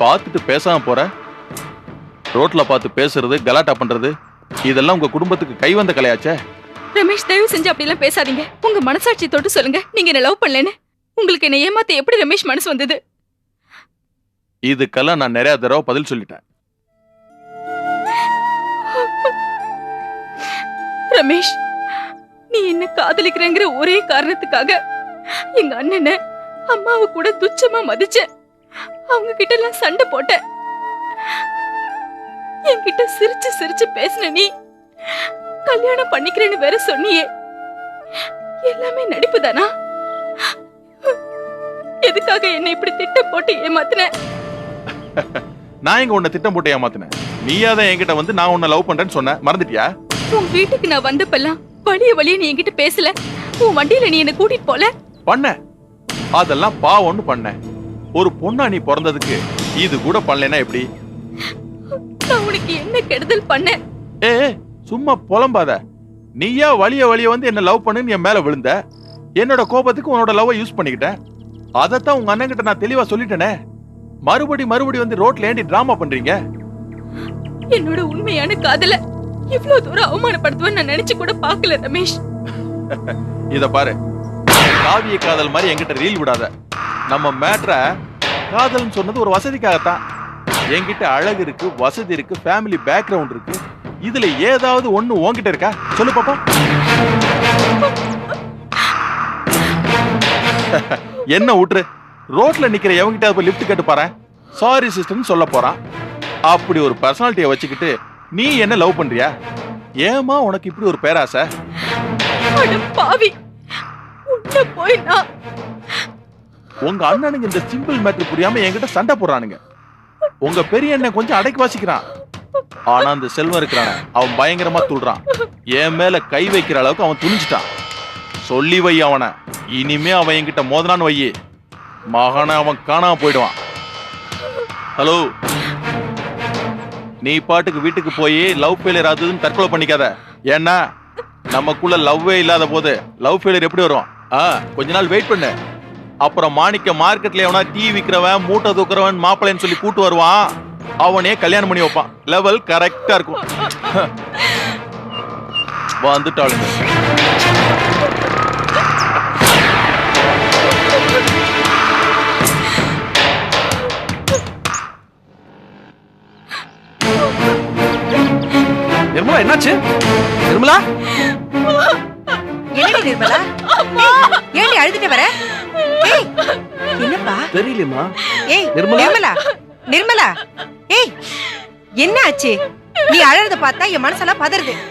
பார்த்துட்டு பேசாம போற? ரோட்ல பார்த்து பேசுறது, கலாட்டா பண்றது, இதெல்லாம் உங்க குடும்பத்துக்கு கை வந்த கலையாச்சே. ரமேஷ், தயவு செஞ்சு அப்படி எல்லாம் பேசாதீங்க. உங்க மனசாட்சி தொட்டு சொல்லுங்க, நீங்க என்ன லவ் பண்ணலன்னு. உங்களுக்கு என்ன ஏமாத்த எப்படி ரமேஷ் மனசு வந்தது? இதுக்கெல்லாம் நான் நிறைய தடவை பதில் சொல்லிட்டேன். ரமேஷ், நீ என்ன காதலிக்கிறேங்கிற ஒரே காரணத்துக்காக எங்க அண்ணனை அம்மாவை கூட துச்சமா மதிச்ச. அவங்க கிட்ட எல்லாம் சண்டை போட்ட. என்கிட்ட சிரிச்சு சிரிச்சு பேசின நீ கல்யாணம் பண்ணிக்கிறேன்னு வேற சொன்னியே. எல்லாமே நடிப்பு தானா? எதுக்காக என்ன இப்படி திட்டம் போட்டு ஏமாத்தின? நான் எங்க உன்னை திட்டம் போட்டு ஏமாத்தினேன்? நீயாதான் என்கிட்ட வந்து நான் உன்னை லவ் பண்றேன்னு சொன்ன, மறந்துட்டியா? உன் வீட்டுக்கு நான் வந்தப்பெல்லாம் வழிய வழிய நீ என்கிட்ட பேசல. உன் வண்டியில நீ என்ன கூட்டிட்டு போல. பண்ண அதெல்லாம் பாவம்னு பண்ண. ஒரு பொண்ணா நீ பிறந்ததுக்கு இது கூட பண்ணலனா எப்படி? நான் உனக்கு என்ன கெடுதல் பண்ண? ஏ சும்மா புலம்பாத. நீயா வழிய வழிய வந்து என்ன லவ் பண்ணுன்னு என் மேல விழுந்த. என்னோட கோபத்துக்கு உன்னோட லவ் யூஸ் பண்ணிக்கிட்டேன். அதத்தான் உங்க அண்ணன் கிட்ட நான் தெளிவா சொல்லிட்டேனே. மறுபடி வந்து ரோட்ல ஏண்டி டிராமா பண்றீங்க? என்னோட உண்மையான காதல இவ்வளவு தூரம் அவமானப்படுத்துவேன்னு நான் நினைச்சு கூட பாக்கல ரமேஷ். இத பாரு, காவிய காதல் மாதிரி என்கிட்ட ரீல் விடாத. நம்ம மேட்ர காதல்னு சொன்னது ஒரு வசதிக்காகத்தான். என்கிட்ட அழகு இருக்கு, வசதி இருக்கு, ஃபேமிலி பேக்ரவுண்ட் இருக்கு. இதுல ஏதாவது ஒண்ணு உன்கிட்ட இருக்கா? சொல்லு பாப்பா. என்ன விட்டுரு. ரோட்ல நிக்கிற எவங்கிட்ட போய் லிஃப்ட் கேட்டு பாரு. சாரி சிஸ்டர்னு சொல்ல போறான். அப்படி ஒரு பர்சனாலிட்டியை வச்சுக்கிட்டு நீ என்ன லவ் பண்றியா? ஏமா உனக்கு இப்படி ஒரு பேராசை? பாவி, உன்ன போய் நான் உங்க அண்ணனுங்க இந்த சிம்பிள் மேட்டர் புரியாம என்கிட்ட சண்டை போடுறானுங்க. உங்க பெரிய அண்ணன் கொஞ்சம் அடக்கி வாசிக்கிறான். ஆனா அந்த செல்வம் இருக்கிறான அவன் பயங்கரமா துள்றான். என் மேல கை வைக்கிற அளவுக்கு அவன் துணிஞ்சிட்டான். சொல்லி வை அவனை. இனிமே அவன் என்கிட்ட மோதனான்னு வை, மகனை அவன் காணாம போயிடுவான். ஹலோ, நீ பாட்டுக்கு வீட்டுக்கு போய் லவ் ஃபெயிலியர் ஆகுதுன்னு தற்கொலை பண்ணிக்காத. ஏன்னா நமக்குள்ள லவ்வே இல்லாத போது லவ் ஃபெயிலியர் எப்படி வரும்? கொஞ்ச நாள் வெயிட் பண்ணு. அப்புறம் மாணிக்க மார்க்கெட்ல எவனா டீ விக்கிறவன், மூட்டை தூக்குறவன் மாப்பிள்ளைன்னு சொல்லி கூட்டு வருவான். அவனே கல்யாணம் பண்ணி வைப்பான். லெவல் கரெக்டா இருக்கும். வந்துட்டாளுங்க. நிர்மலா, என்னாச்சு? நிர்மலா, என்னடி நிர்மலா? ஏன் அழுதுட்டு வர? ஏய், என்னப்பா? தெரியலமா. ஏய் நிர்மலா, நிர்மலா, ஏய் என்ன ஆச்சு? நீ அழறத பார்த்தா என் மனசெல்லாம் பதறுது.